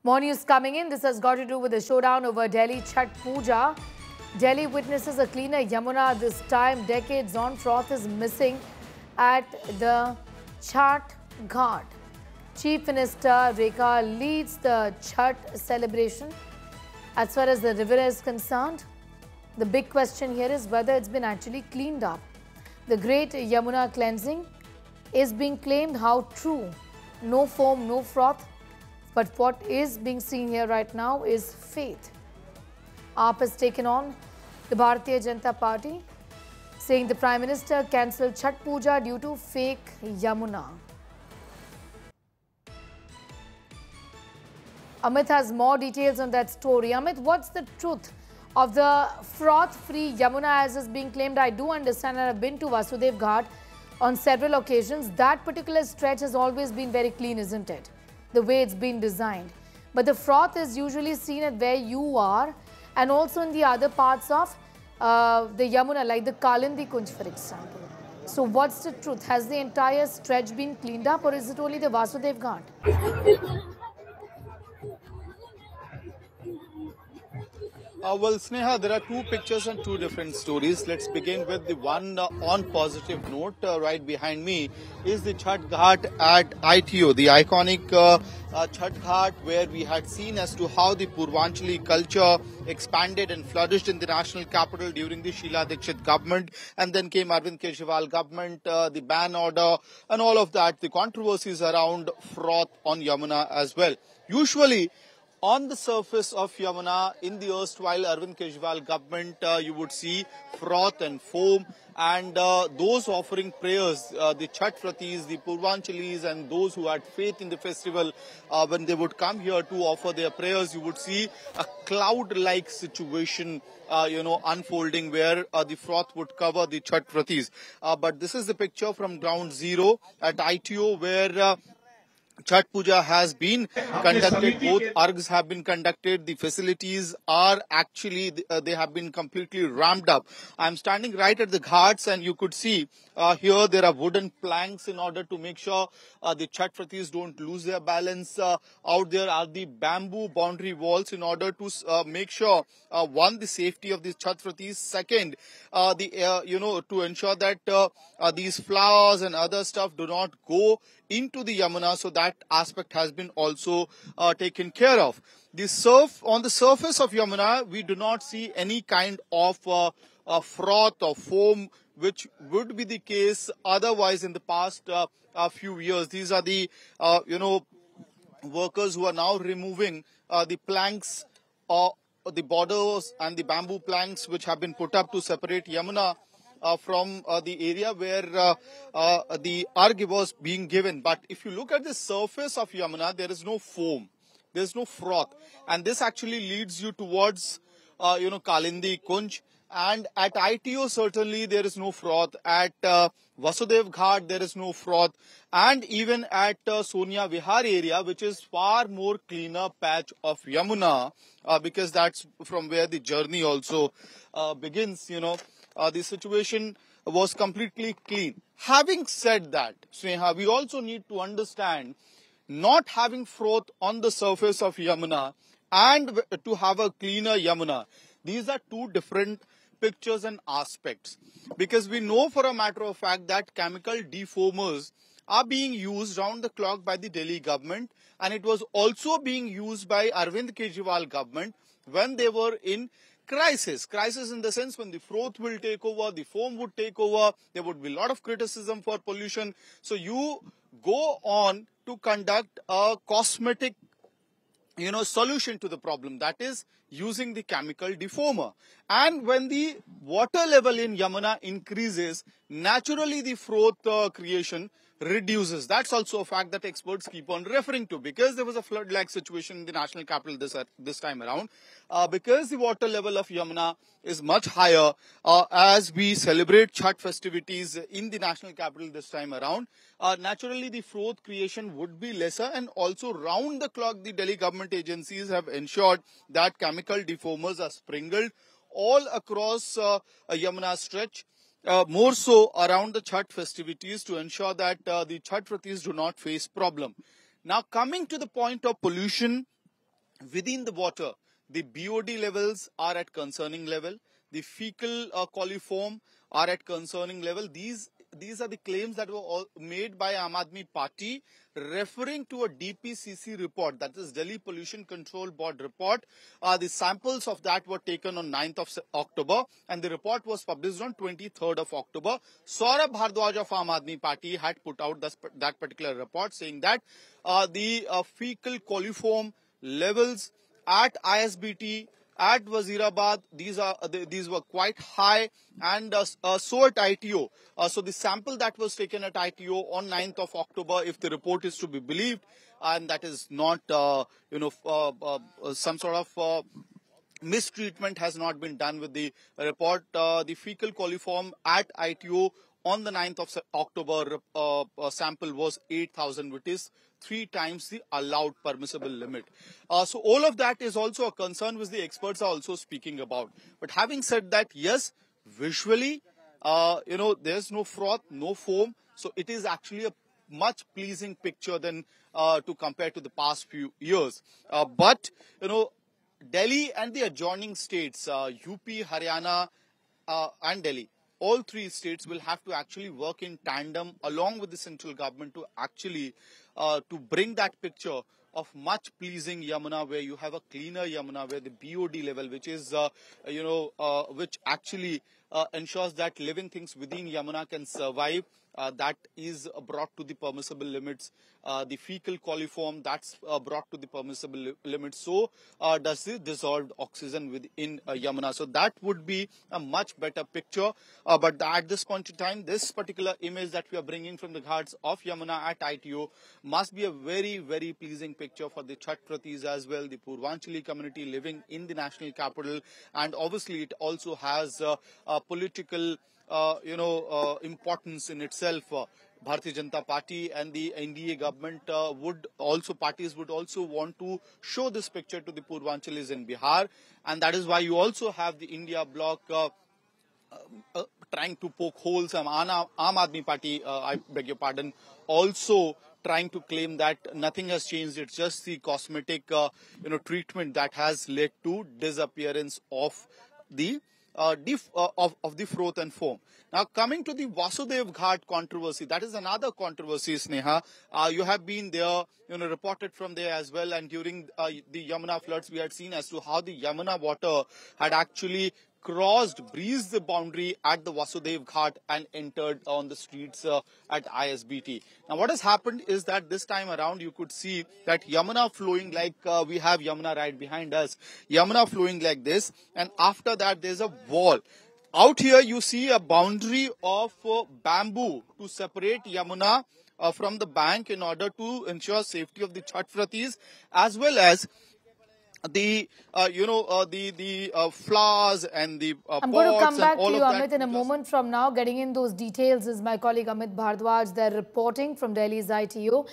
More news coming in. This has got to do with the showdown over Delhi Chhath Puja. Delhi witnesses a cleaner Yamuna this time. Decades on, froth is missing at the Chhath Ghat. Chief Minister Rekha leads the Chhath celebration. As far as the river is concerned, the big question here is whether it's been actually cleaned up. The great Yamuna cleansing is being claimed. How true? No foam, no froth. But what is being seen here right now is faith. AAP has taken on the Bharatiya Janata Party, saying the Prime Minister cancelled Chhath Puja due to fake Yamuna. Amit has more details on that story. Amit, what's the truth of the froth-free Yamuna as is being claimed? I do understand, and I've been to Vasudev Ghat on several occasions. That particular stretch has always been very clean, isn't it? The way it's been designed. But the froth is usually seen at where you are and also in the other parts of the Yamuna, like the Kalindi Kunj, for example. So what's the truth? Has the entire stretch been cleaned up, or is it only the Vasudev Ghat? Well, Sneha, there are two pictures and two different stories. Let's begin with the one on positive note. Right behind me is the Chhath Ghat at ITO, the iconic Chhath Ghat, where we had seen as to how the Purvanchali culture expanded and flourished in the national capital during the Sheila Dikshit government, and then came Arvind Kejriwal government, the ban order and all of that, the controversies around froth on Yamuna as well. Usually, on the surface of Yamuna, in the erstwhile Arvind Kejriwal government, you would see froth and foam, and those offering prayers, the Chhath Vratis, the Purvanchalis, and those who had faith in the festival, when they would come here to offer their prayers, you would see a cloud-like situation unfolding where the froth would cover the Chhath Vratis. But this is the picture from ground zero at ITO, where Chhath Puja has been conducted, both args have been conducted, the facilities are actually, they have been completely ramped up. I'm standing right at the ghats, and you could see here there are wooden planks in order to make sure the Chhath Vratis don't lose their balance. Out there are the bamboo boundary walls in order to make sure, one, the safety of the Chhath Vratis, second, to ensure that these flowers and other stuff do not go into the Yamuna, so that aspect has been also taken care of. On the surface of Yamuna, we do not see any kind of froth or foam, which would be the case otherwise in the past few years. These are the workers who are now removing the planks, the borders and the bamboo planks which have been put up to separate Yamuna from the area where the arg was being given. But if you look at the surface of Yamuna, there is no foam, there is no froth, and this actually leads you towards Kalindi Kunj. And at ITO certainly there is no froth. At Vasudev Ghat there is no froth, and even at Sonia Vihar area, which is far more cleaner patch of Yamuna, because that's from where the journey also begins. The situation was completely clean. Having said that, Sneha, we also need to understand, not having froth on the surface of Yamuna and to have a cleaner Yamuna, these are two different pictures and aspects. Because we know for a matter of fact that chemical defoamers are being used round the clock by the Delhi government, and it was also being used by Arvind Kejriwal government when they were in crisis in the sense when the froth will take over, the foam would take over, there would be a lot of criticism for pollution. So you go on to conduct a cosmetic solution to the problem, that is using the chemical defoamer. And when the water level in Yamuna increases, naturally the froth creation reduces. That's also a fact that experts keep on referring to, because there was a flood-like situation in the national capital this time around, because the water level of Yamuna is much higher as we celebrate Chhath festivities in the national capital this time around. Naturally the froth creation would be lesser, and also round the clock the Delhi government agencies have ensured that chemical defoamers are sprinkled all across a Yamuna stretch. More so around the Chhath festivities, to ensure that the Chhath Vratis do not face problem. Now, coming to the point of pollution Within the water, the BOD levels are at concerning level. The fecal coliform are at concerning level. These are the claims that were all made by Aam Aadmi Party, referring to a DPCC report, that is Delhi Pollution Control Board report. The samples of that were taken on 9th of October, and the report was published on 23rd of October. Saurabh Bhardwaj of Aam Aadmi Party had put out that particular report, saying that the fecal coliform levels at ISBT, at Wazirabad, these were quite high, and so at ITO. So the sample that was taken at ITO on 9th of October, if the report is to be believed, and that is not some sort of mistreatment has not been done with the report. The fecal coliform at ITO on the 9th of October sample was 8,000, which is 3 times the allowed permissible limit. So all of that is also a concern which the experts are also speaking about. But having said that, yes, visually, there's no froth, no foam. So it is actually a much pleasing picture than to compare to the past few years. But Delhi and the adjoining states, UP, Haryana, and Delhi, all 3 states will have to actually work in tandem along with the central government to actually to bring that picture of much pleasing Yamuna, where you have a cleaner Yamuna, where the BOD level, which is which actually ensures that living things within Yamuna can survive, that is brought to the permissible limits. The fecal coliform, that's brought to the permissible limits. So does the dissolved oxygen within Yamuna. So that would be a much better picture. But at this point in time, this particular image that we are bringing from the ghats of Yamuna at ITO must be a very, very pleasing picture for the Chhatrathis as well, the Purvanchali community living in the national capital. And obviously it also has a political importance in itself. Bharatiya Janata Party and the NDA government parties would also want to show this picture to the Purvanchalis in Bihar, and that is why you also have the India bloc trying to poke holes. Aam Aadmi Party, I beg your pardon, also trying to claim that nothing has changed. It's just the cosmetic, treatment that has led to disappearance of the of the froth and foam. Now, coming to the Vasudev Ghat controversy, that is another controversy, Sneha. You have been there, reported from there as well. And during the Yamuna floods, we had seen as to how the Yamuna water had actually breezed the boundary at the Vasudev Ghat and entered on the streets at ISBT. Now, what has happened is that this time around, you could see that Yamuna flowing like we have Yamuna right behind us. Yamuna flowing like this, and after that, there's a wall. Out here, you see a boundary of bamboo to separate Yamuna from the bank in order to ensure safety of the Chhatrathis, as well as the flowers and the I'm going to come back to you, Amit, in a moment from now. Getting in those details is my colleague Amit Bhardwaj. They're reporting from Delhi's ITO.